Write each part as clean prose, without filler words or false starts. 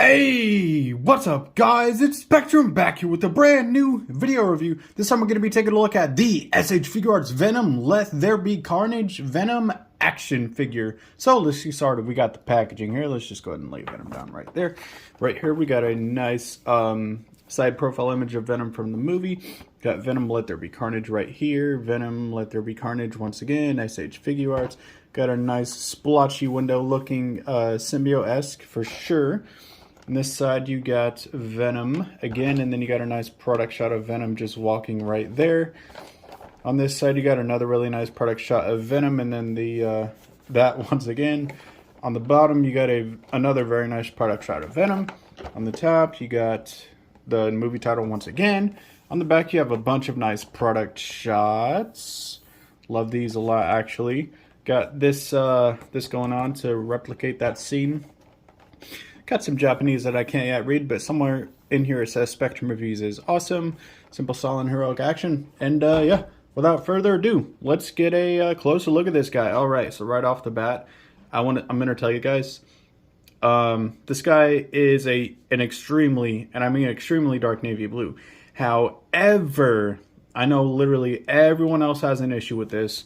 Hey, what's up guys? It's Spectrum back here with a brand new video review. This time we're going to be taking a look at the SH Figuarts Venom Let There Be Carnage Venom action figure. So let's get started. We got the packaging here. Let's just go ahead and lay Venom down right there. Right here we got a nice side profile image of Venom from the movie. Got Venom Let There Be Carnage right here. Venom Let There Be Carnage once again. SH Figuarts. Got a nice splotchy window looking symbiote-esque for sure. On this side you got Venom again, and then you got a nice product shot of Venom just walking right there. On this side you got another really nice product shot of Venom, and then the that once again. On the bottom you got another very nice product shot of Venom. On the top you got the movie title once again. On the back you have a bunch of nice product shots. Love these a lot actually. Got this this going on to replicate that scene. Got some Japanese that I can't yet read, but somewhere in here it says Spectrum Reviews is awesome, simple, solid, heroic action. And yeah, without further ado, let's get a closer look at this guy. All right, so right off the bat, I'm gonna tell you guys, this guy is an extremely, and I mean extremely dark navy blue. However, I know literally everyone else has an issue with this,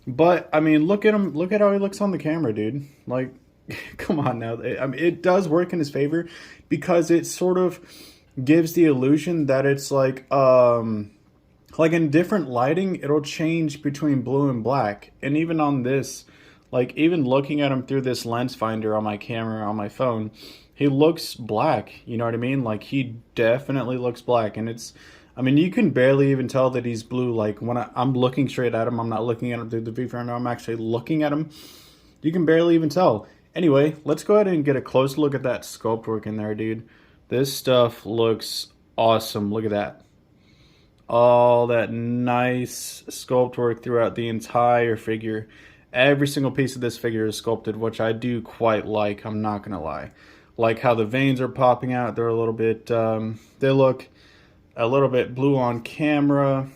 but I mean, look at him. Look at how he looks on the camera, dude. Like, come on now. I mean, it does work in his favor because it sort of gives the illusion that it's like in different lighting, it'll change between blue and black. And even on this, like even looking at him through this lens finder on my camera on my phone, he looks black. You know what I mean? Like he definitely looks black, and it's, I mean, you can barely even tell that he's blue. Like when I'm looking straight at him, I'm not looking at him through the viewfinder. I'm actually looking at him. You can barely even tell. Anyway, let's go ahead and get a close look at that sculpt work in there, dude. This stuff looks awesome. Look at that. All that nice sculpt work throughout the entire figure. Every single piece of this figure is sculpted, which I do quite like. I'm not going to lie. Like how the veins are popping out. They're a little bit, they look a little bit blue on camera.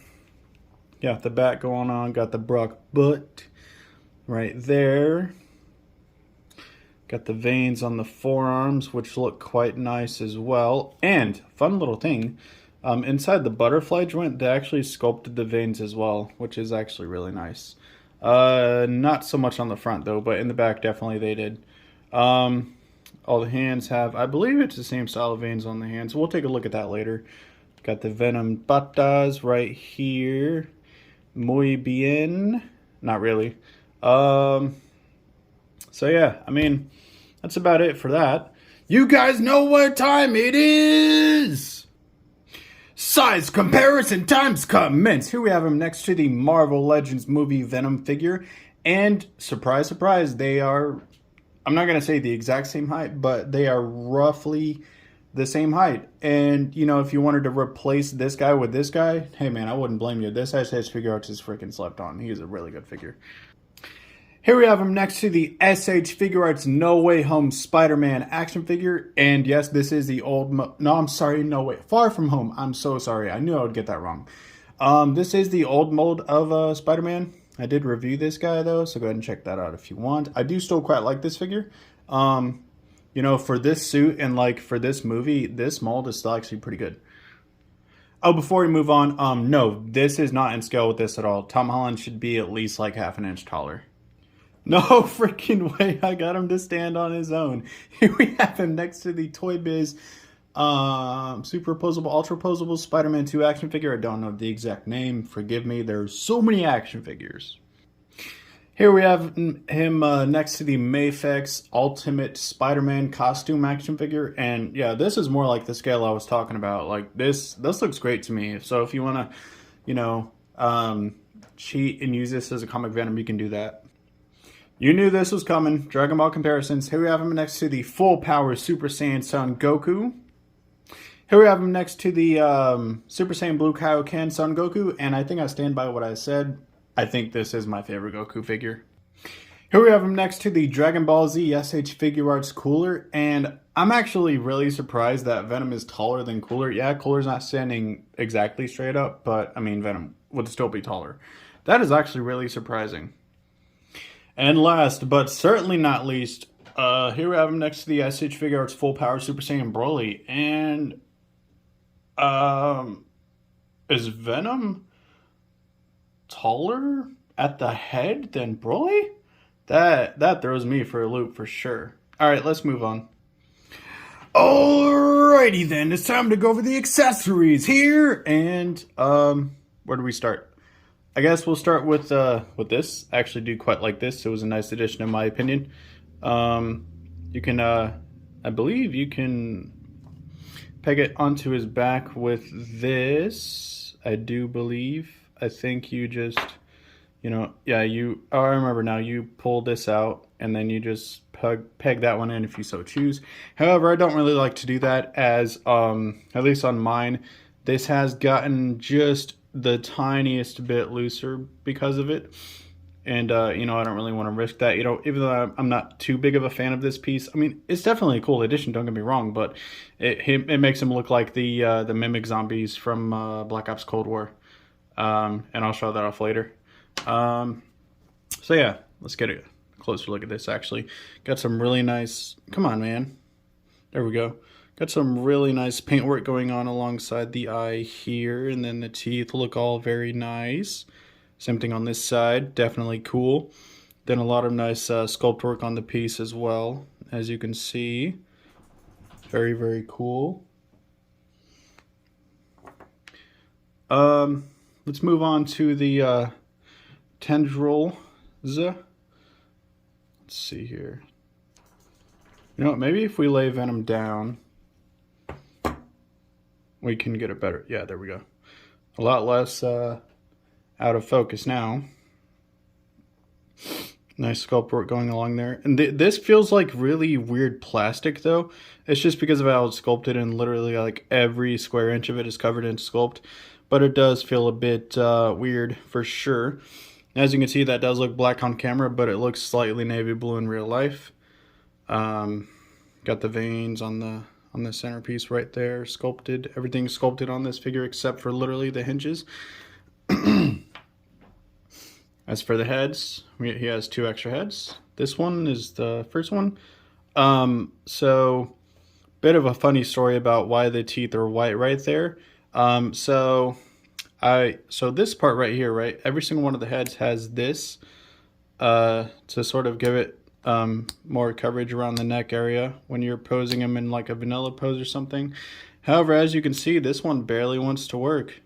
Got the back going on. Got the Brock butt right there. Got the veins on the forearms, which look quite nice as well. And, fun little thing, inside the butterfly joint, they actually sculpted the veins as well, which is actually really nice. Not so much on the front, though, but in the back, definitely they did. All the hands have, I believe it's the same style of veins on the hands. We'll take a look at that later. Got the Venom patas right here. Muy bien. Not really. So yeah, I mean, that's about it for that. You guys know what time it is! Size comparison times commence. Here we have him next to the Marvel Legends movie Venom figure. And surprise, surprise, they are, I'm not going to say the exact same height, but they are roughly the same height. And, you know, if you wanted to replace this guy with this guy, hey man, I wouldn't blame you. This SH Figuarts is freaking slept on. He is a really good figure. Here we have him next to the SH Figuarts No Way Home Spider-Man action figure. And yes, this is the old... No, I'm sorry. No Way... Far From Home. I'm so sorry. I knew I would get that wrong. This is the old mold of Spider-Man. I did review this guy, though, so go ahead and check that out if you want. I do still quite like this figure. You know, for this suit and, like, for this movie, this mold is still actually pretty good. Oh, before we move on, no, this is not in scale with this at all. Tom Holland should be at least, like, half an inch taller. No freaking way, I got him to stand on his own. Here we have him next to the Toy Biz superposable, ultra posable Spider-Man 2 action figure. I don't know the exact name, forgive me, there's so many action figures. Here we have him next to the Mafex Ultimate Spider-Man costume action figure. And yeah, this is more like the scale I was talking about. Like this looks great to me. So if you want to, you know, cheat and use this as a comic Venom, you can do that. You knew this was coming. Dragon Ball comparisons. Here we have him next to the Full Power Super Saiyan Son Goku. Here we have him next to the Super Saiyan Blue Kaioken Son Goku. And I think I stand by what I said. I think this is my favorite Goku figure. Here we have him next to the Dragon Ball Z SH Figuarts Cooler. And I'm actually really surprised that Venom is taller than Cooler. Yeah, Cooler's not standing exactly straight up, but I mean, Venom would still be taller. That is actually really surprising. And last, but certainly not least, Here we have him next to the SH Figuarts Full Power Super Saiyan Broly, and is Venom taller at the head than Broly? That throws me for a loop for sure. All right, let's move on. Alrighty then, it's time to go over the accessories here, and where do we start? I guess we'll start with this. I actually do quite like this. It was a nice addition in my opinion. You can I believe you can peg it onto his back with this. I do believe. I think you just, you know, yeah, oh, I remember now. You pull this out and then you just peg that one in if you so choose. However, I don't really like to do that, as at least on mine, this has gotten just the tiniest bit looser because of it. And, you know, I don't really want to risk that. You know, even though I'm not too big of a fan of this piece. I mean, it's definitely a cool addition, don't get me wrong, but it makes him look like the mimic zombies from Black Ops Cold War. And I'll show that off later. So yeah, let's get a closer look at this actually. Got some really nice, come on man. There we go. Got some really nice paintwork going on alongside the eye here, and then the teeth look all very nice. Same thing on this side, definitely cool. Then a lot of nice sculpt work on the piece as well, as you can see. Very, very cool. Let's move on to the tendrils. Let's see here. You know what, maybe if we lay Venom down, we can get it better. Yeah, there we go. A lot less out of focus now. Nice sculpt work going along there. And this feels like really weird plastic though. It's just because of how it's sculpted, and literally like every square inch of it is covered in sculpt. But it does feel a bit weird for sure. As you can see, that does look black on camera, but it looks slightly navy blue in real life. Got the veins on the centerpiece right there, sculpted. Everything's sculpted on this figure except for literally the hinges. As for the heads, he has 2 extra heads. This one is the first one. So bit of a funny story about why the teeth are white right there. So this part right here, right? Every single one of the heads has this to sort of give it more coverage around the neck area when you're posing them in like a vanilla pose or something. However, as you can see, this one barely wants to work,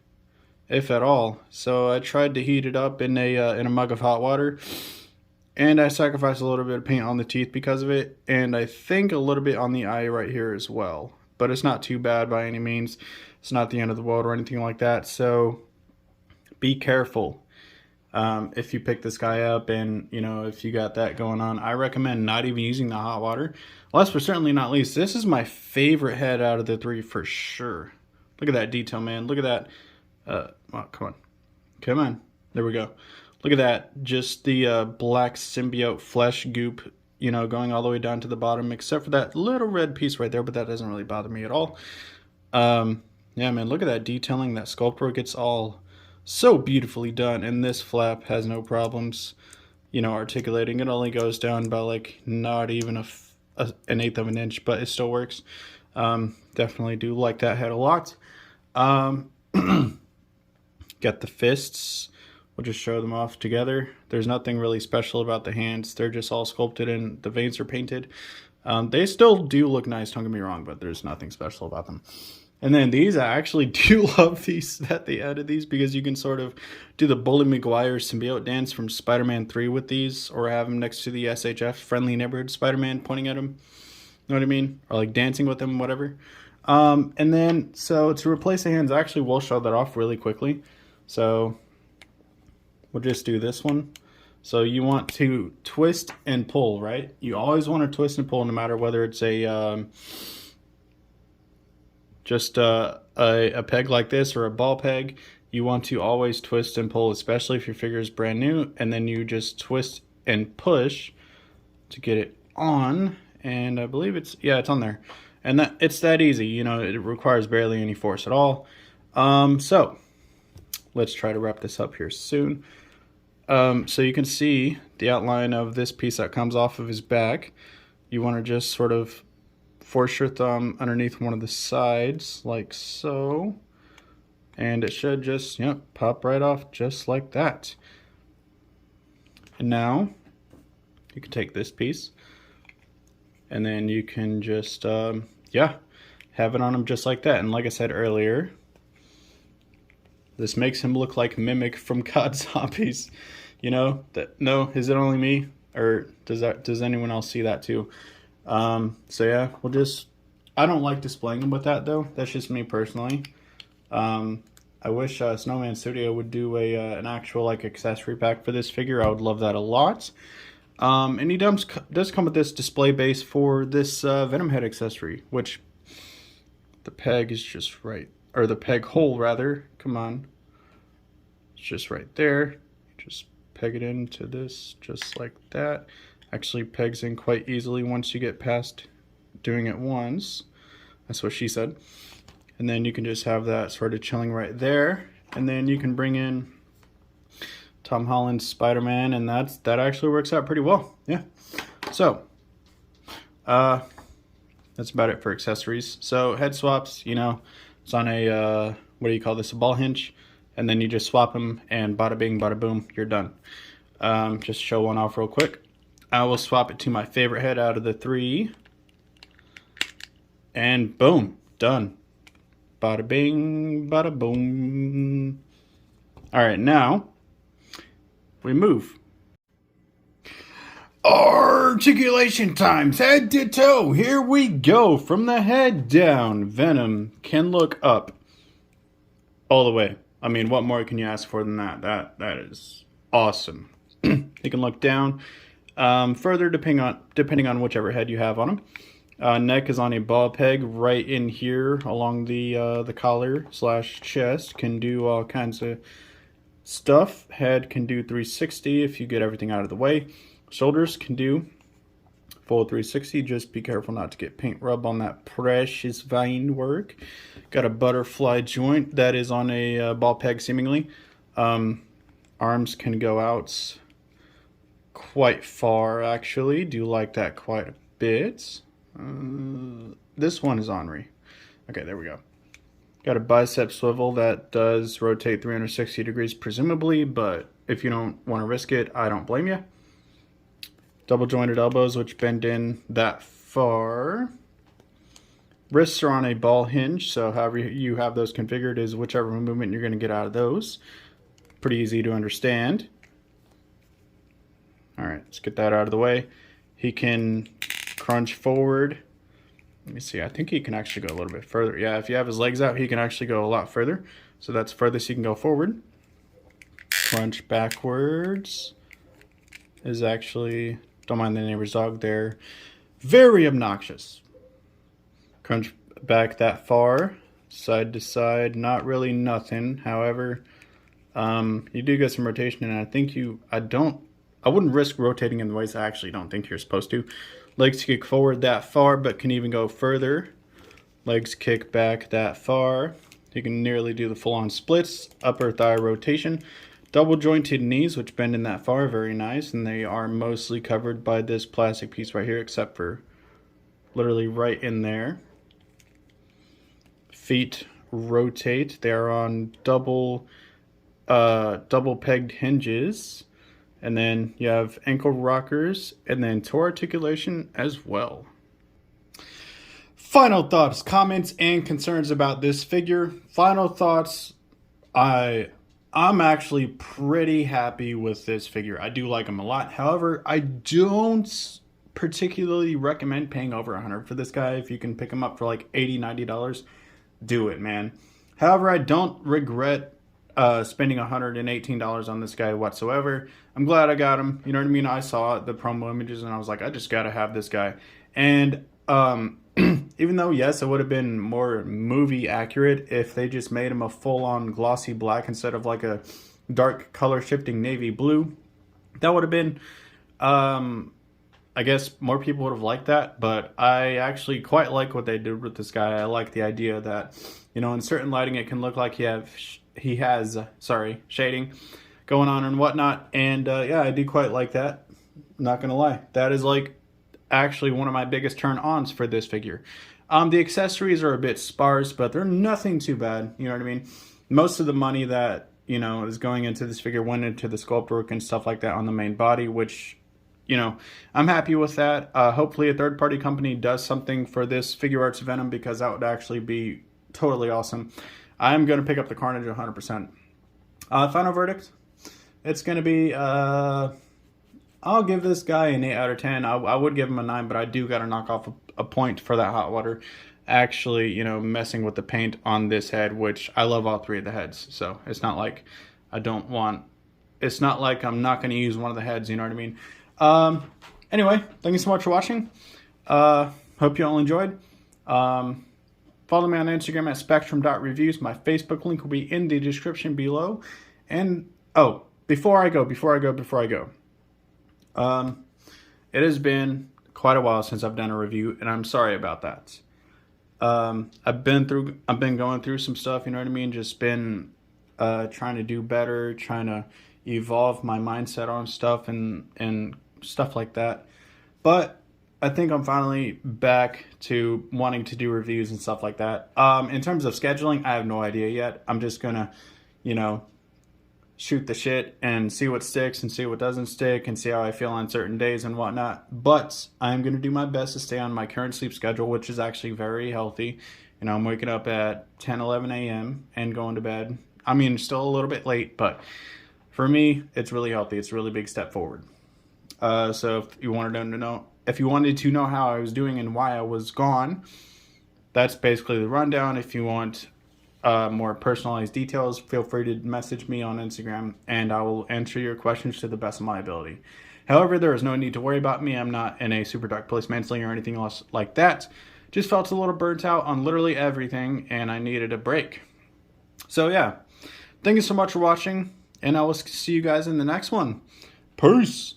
if at all. So I tried to heat it up in a mug of hot water, and I sacrificed a little bit of paint on the teeth because of it, and I think a little bit on the eye right here as well. But it's not too bad by any means. It's not the end of the world or anything like that. So be careful if you pick this guy up, and you know, if you got that going on. I recommend not even using the hot water. Last but certainly not least, this is my favorite head out of the 3 for sure. Look at that detail, man. Look at that. Oh, come on, there we go. Look at that, just the black symbiote flesh goop, you know, going all the way down to the bottom, except for that little red piece right there, but that doesn't really bother me at all. Yeah man, look at that detailing. That sculpt work, it's all so beautifully done, and this flap has no problems, you know, articulating. It only goes down by like not even an eighth of an inch, but it still works. Definitely do like that head a lot. Got the fists. We'll just show them off together. There's nothing really special about the hands. They're just all sculpted and the veins are painted. They still do look nice, don't get me wrong, but there's nothing special about them. And then these, I actually do love these, that they added these, because you can sort of do the Bully Maguire symbiote dance from Spider-Man 3 with these, or have them next to the SHF Friendly Neighborhood Spider-Man pointing at him. You know what I mean? Or like dancing with him, whatever. And then, so to replace the hands, I actually will show that off really quickly. So we'll just do this one. So you want to twist and pull, right? You always want to twist and pull, no matter whether it's just a peg like this or a ball peg. You want to always twist and pull, especially if your figure is brand new, and then you just twist and push to get it on. And I believe it's on there. And it's that easy, you know, it requires barely any force at all. So let's try to wrap this up here soon. So you can see the outline of this piece that comes off of his back. you want to just sort of force your thumb underneath one of the sides like so, and it should just, yep, pop right off just like that. And now you can take this piece and then you can just yeah, have it on him just like that. And like I said earlier, this makes him look like Mimic from God Zombies. You know, that, no, is it only me, or does anyone else see that too? So yeah, we'll just, I don't like displaying them with that though. That's just me personally. I wish Snowman Studio would do an actual like accessory pack for this figure. I would love that a lot. And he does come with this display base for this Venom head accessory, which the peg is just right, or the peg hole rather. Come on, it's just right there. Just peg it into this just like that. Actually pegs in quite easily once you get past doing it once. That's what she said. And then you can just have that sort of chilling right there. And then you can bring in Tom Holland's Spider-Man, and that actually works out pretty well. Yeah. So that's about it for accessories. So head swaps, you know, it's on a what do you call this, a ball hinge, and then you just swap them and bada bing bada boom, you're done. Just show one off real quick. I will swap it to my favorite head out of the three, and boom, done. Bada bing, bada boom. All right, now we move. Articulation times, head to toe. Here we go. From the head down, Venom can look up all the way. I mean, what more can you ask for than that? That is awesome. He can look down. Further, depending on whichever head you have on him. Neck is on a ball peg right in here along the collar / chest. Can do all kinds of stuff. Head can do 360 if you get everything out of the way. Shoulders can do full 360. Just be careful not to get paint rub on that precious vein work. Got a butterfly joint that is on a ball peg seemingly. Arms can go out quite far actually. Do like that quite a bit. This one is ornery. Okay, there we go. Got a bicep swivel that does rotate 360 degrees presumably, but if you don't want to risk it, I don't blame you. Double jointed elbows which bend in that far. Wrists are on a ball hinge, so however you have those configured is whichever movement you're going to get out of those. Pretty easy to understand. Alright, let's get that out of the way. He can crunch forward. Let me see, I think he can actually go a little bit further. Yeah, if you have his legs out, he can actually go a lot further. So that's furthest he can go forward. Crunch backwards is actually, don't mind the neighbor's dog there, very obnoxious. Crunch back that far, side to side, not really nothing. However, you do get some rotation, and I think I wouldn't risk rotating in the ways I actually don't think you're supposed to. Legs kick forward that far, but can even go further. Legs kick back that far. You can nearly do the full-on splits. Upper thigh rotation. Double jointed knees, which bend in that far, very nice. And they are mostly covered by this plastic piece right here, except for literally right in there. Feet rotate. They are on double pegged hinges. And then you have ankle rockers and then toe articulation as well. Final thoughts, comments, and concerns about this figure. Final thoughts, I'm actually pretty happy with this figure. I do like him a lot. However, I don't particularly recommend paying over $100 for this guy. If you can pick him up for like $80, $90, do it, man. However, I don't regret spending $118 on this guy whatsoever. I'm glad I got him. You know what I mean? I saw the promo images and I was like, I just gotta have this guy. And even though, yes, it would have been more movie accurate if they just made him a full-on glossy black instead of like a dark color shifting navy blue, that would have been, I guess more people would have liked that. But I actually quite like what they did with this guy. I like the idea that, you know, in certain lighting it can look like he has shading going on and whatnot, and yeah, I do quite like that. Not gonna lie, that is like actually one of my biggest turn-ons for this figure. The accessories are a bit sparse, but they're nothing too bad. You know what I mean? Most of the money that, you know, is going into this figure went into the sculpt work and stuff like that on the main body, which, you know, I'm happy with that. Hopefully a third-party company does something for this Figuarts Venom, because that would actually be totally awesome. I'm going to pick up the Carnage 100%. Final verdict. It's going to be, I'll give this guy an 8 out of 10. I would give him a 9, but I do got to knock off a point for that hot water. Actually, you know, messing with the paint on this head, which I love all three of the heads. So it's not like I don't want, it's not like I'm not going to use one of the heads, you know what I mean? Anyway, thank you so much for watching. Hope you all enjoyed. Follow me on Instagram at spectrum.reviews. My Facebook link will be in the description below. And, oh, before I go, it has been quite a while since I've done a review, and I'm sorry about that. I've been going through some stuff, you know what I mean? Just been trying to do better, trying to evolve my mindset on stuff and stuff like that. But I think I'm finally back to wanting to do reviews and stuff like that. In terms of scheduling, I have no idea yet. I'm just gonna, you know, shoot the shit and see what sticks and see what doesn't stick and see how I feel on certain days and whatnot. But I'm going to do my best to stay on my current sleep schedule, which is actually very healthy. You know, I'm waking up at 10, 11 a.m. and going to bed. I mean, still a little bit late, but for me, it's really healthy. It's a really big step forward. So if you wanted to know how I was doing and why I was gone, that's basically the rundown. If you want more personalized details, feel free to message me on Instagram and I will answer your questions to the best of my ability. However, there is no need to worry about me. I'm not in a super dark place mentally or anything else like that. Just felt a little burnt out on literally everything and I needed a break. So yeah, thank you so much for watching and I will see you guys in the next one. Peace!